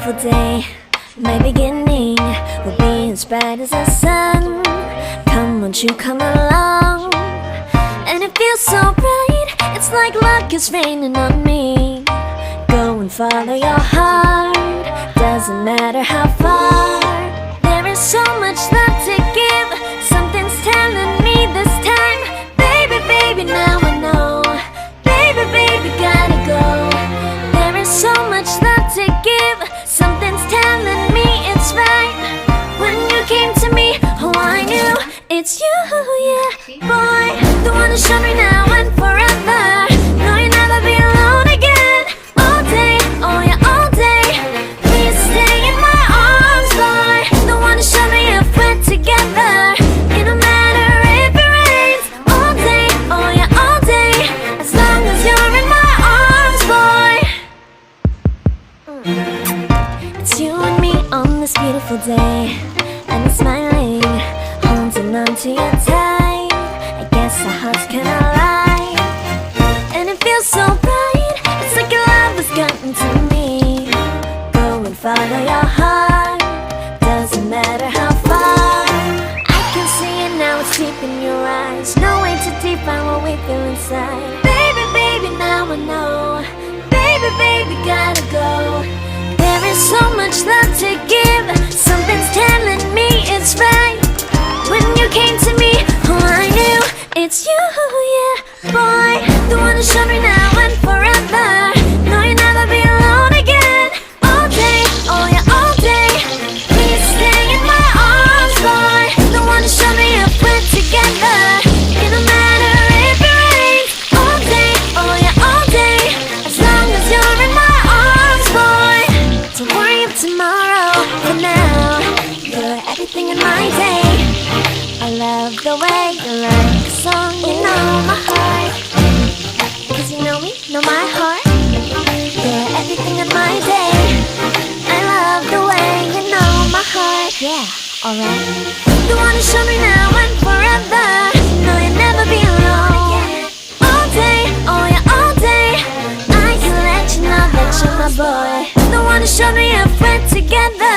beautiful day. My beginning will be as bright as the sun. Come, won't you come along? And it feels so bright, it's like luck is raining on me. Go and follow your heart, doesn't matter how far. There is so much love to give, something's telling me this time. Baby, baby, now I know. Baby, baby, gotta go. There is so much love to give, something's telling me it's right. When you came to me, oh I knew it's you, yeah. Boy, the one who showed me now and forever. No, you'll never be alone again. All day, oh yeah, all day. Please stay in my arms, boy. The one who showed me if we're together. It don't matter if it rains. All day, oh yeah, all day. As long as you're in my arms, boy. It's you and me on this beautiful day, and I'm smiling, holding on to you tight. I guess our hearts cannot lie, and it feels so bright. It's like your love has gotten to me. Go and follow your heart, doesn't matter how far. I can see it now, it's deep in your eyes. No way to define what we feel inside. Baby, baby, now I know. Baby, baby, gotta go. There is so much love to give, something's telling me it's right. When you came to me, oh I knew it's you, yeah. Boy, the one who showed me now and forever. No, you'll never be alone again. All day, oh yeah, all day. Please stay in my arms, boy. The one who showed me if we're together. It don't matter if it rains. All day, oh yeah, all day. As long as you're in my arms, boy. Don't worry of tomorrow, for now you're everything in my day. I love the way you like a song, you know my heart. Cause you know me, know my heart. You're everything in my day. I love the way you know my heart. Yeah, alright. The one who showed me now and forever. No, you'll never be alone. All day, oh yeah, all day. I can let you know that you're my boy. The one who showed me if we're together.